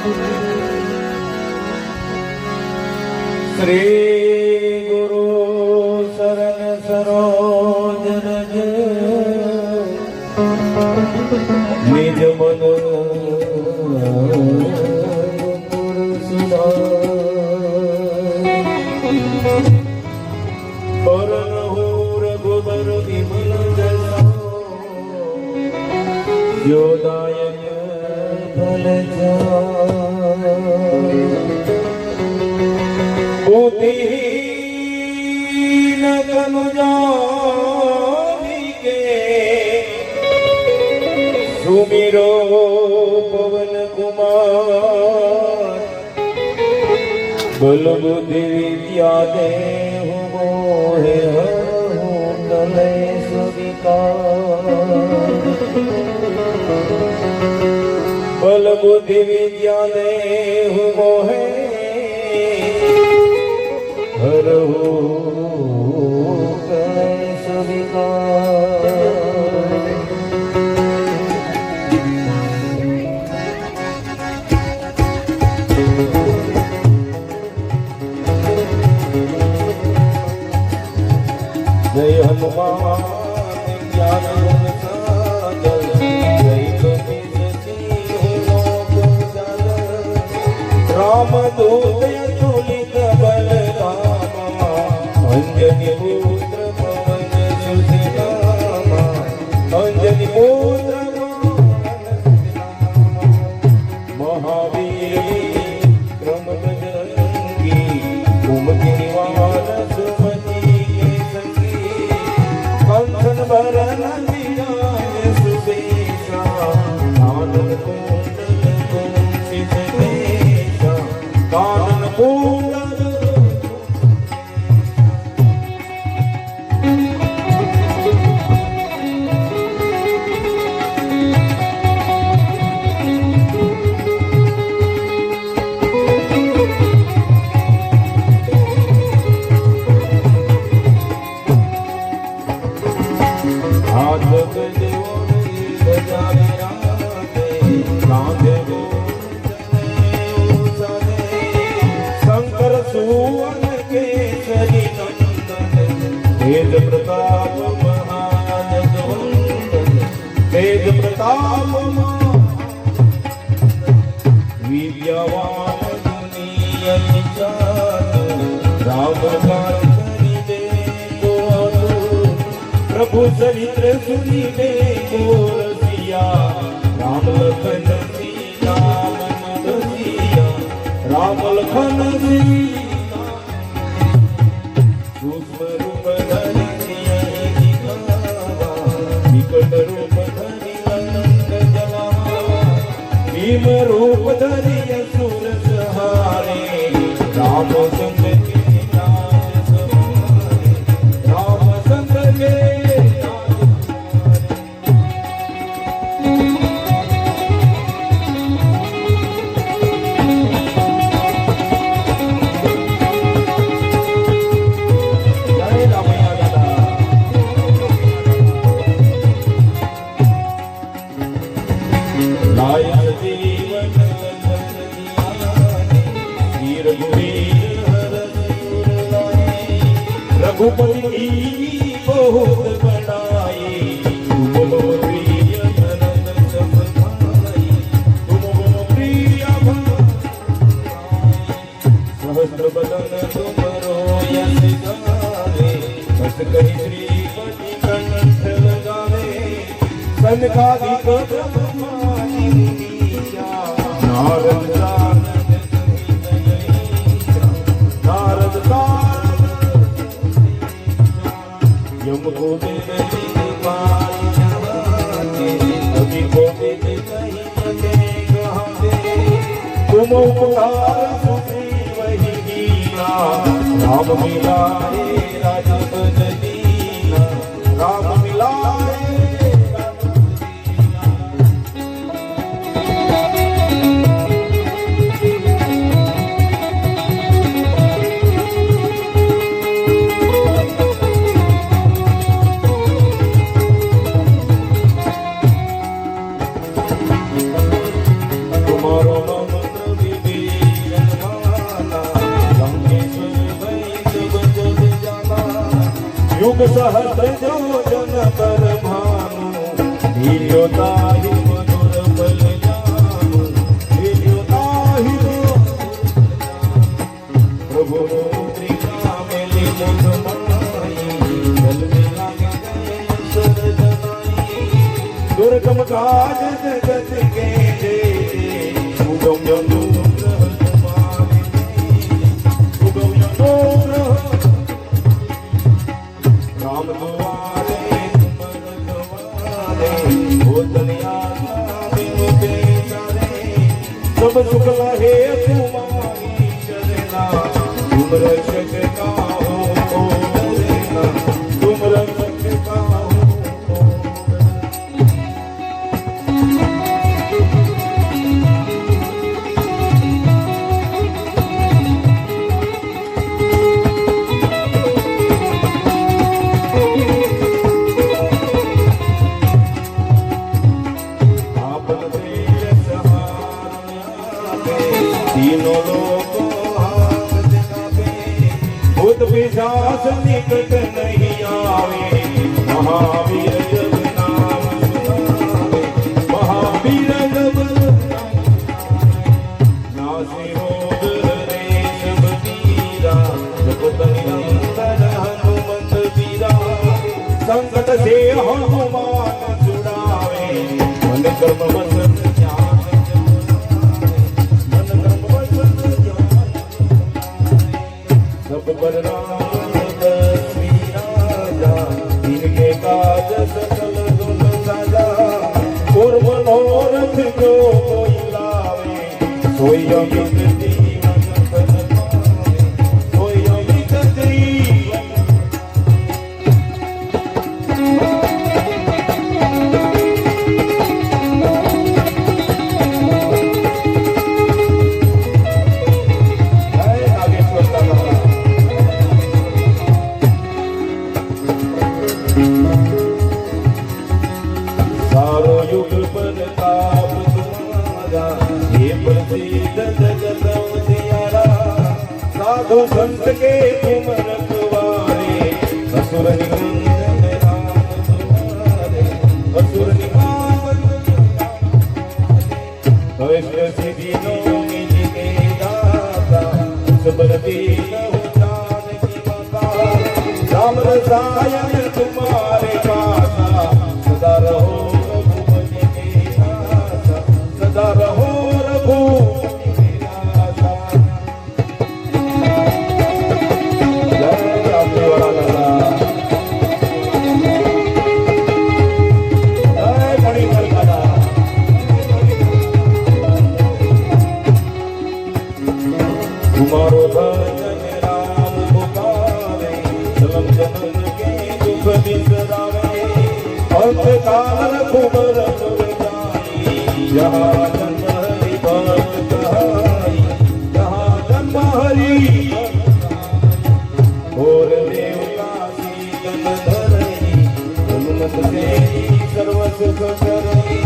श्री गुरु शरण सरोज रज निज मन रघुबर विमल योदायक फल बुद्धिहीन तनु जानिके सुमिरो पवन कुमार बल बुद्धि विद्या देहु मोहे हरहु कलेश विकार बल बुद्धि विद्या देहु मोहे हरहु कलेश विकार जय हनुमान ज्ञान गुण सागर जय कपीस तिहुँ लोक उजागर राम दूत अतुलित बल धामा अंजनी पुत्र पवन सुत नामा अंजनी पुत्र महावीर विक्रम बजरंगी कुमति निवार सुमति भरन विराज सुबेशा कानन कुंडल कुंसित केशा कानन कुंडल शंकर सुवन केसरी नंदन तेज प्रताप महाजगवंदन तेज प्रताप विद्यावान दुनियति चातुर राम काज करिबे को आतुर प्रभु चरित्र सुनिबे को रसिया राम लखन सीता मन बसिया राम लखन सीता सूक्ष्म रूप धरि सियहि दिखावा विकट रूप धरि अनंत जलावा भीम रूप धरि असुर संहारे राम संग के राज सवारे राम संग के रघुपति बहुत बड़ाई तुम प्रिय भरत सब भाई तुम प्रिय सहस्र बदन तुमरो यश गावे बस कहि श्रीपति कंठ लगावे सनकादिक ब्रह्मादि मुनीसा नारद यम को कभी को तुम उपकार वही दीना राम मिलाए राजपद दीना राम मिलाए सहस्र योजन कर भानु वीर्यो ताहि मधुर बल जानु वीर्यो ताहि प्रभु मुद्रिका मेली मुख माई जल में लागे सर जनाई दुर्गम काज जगत के जे सुगम अनुग्रह तुम्हारे सुगम अनुग्रह राम दुआरे तुमर दुआरे होतलिया बिनु बेचारे सब सुख लहे तुम्हारी शरणा तुम रक्षक काहू को डरेना तुम रक्षक काहू को तीनों लोगों हाथ दिखावे भूत पिशाच निकट नहीं आवे महावीर जब नाम सुनावे महावीर जब नासी रोग हरे सब पीरा जपत निरंतर हनुमंत वीरा संकट से हनुमान छुड़ावे मन कर्म वचन सब पर राम श्री राजा इनके काज सकल गुण साजा और मनोरथ जो कोई लावे सोई अमित जीवन फल पावे सोई अमित जीवन सारो युग प्रताप तुम्हारा हे प्रसिद्ध जगत उजियारा साधु संत के तुम रखवारे असुर निकंदन राम तुम्हारे असुर निकंदन कष्ट सिद्धि नो निज के दाता सब दीन उदार की माता राम रसायन तुम्हारे पासा सदा रहो सदा रहो रघुपति विलासा जय रामदेव लाला जय मणिकर दादा तुम्हारो भजन राम पुकारे जन्म जन्म के दुख बिसरावे अंत काल रघुबर जहाँ जन्म हरि भक्त कहाई जहाँ जन्म हरि और देवता सीतन धरई हनुमत से सर्व सुख करई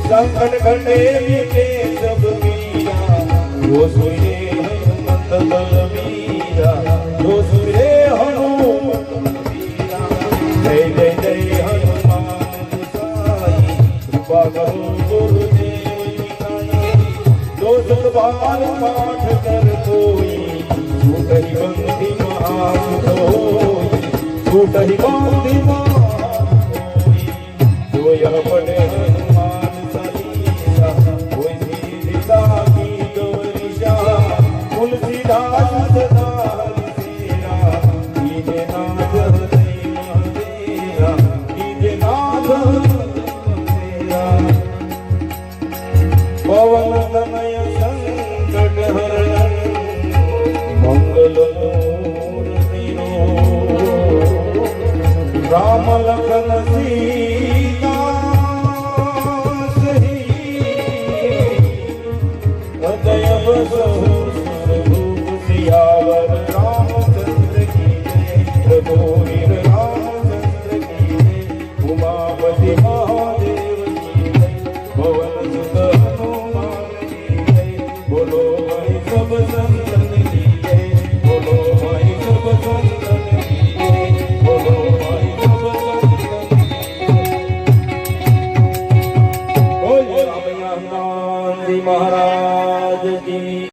संकट कटे मिटे सब पीरा जो सुने हनुमत बलबीरा जो सुने हनुमत बलबीरा जय जय जय हनुमान गोसाई कृपा करो बार पाठ कर कोई छूट ही बंदी महासुख होई छूट ही बंदी महासुख जो यह पढ़े हनुमान चालीसा कोई सीधी साकी गौरीशा तुलसीदास सदा हरिसेरा कीजे नाथ हृदय महादेरा कीजे नाथ हृदय पवन तनय मंगल मूर्ति राम लखन सीता सही हृदय बसहु स्वरूप सियावर रामचंद्र की जय रघुवीर रामचंद्र की जय उमापति महादेव की जय पवन सुत हनुमान की जय बोलो भाई सब संतन की जय बोलो भाई सब संतन की जय बोलो भाई હનુમાનજી મહારાજ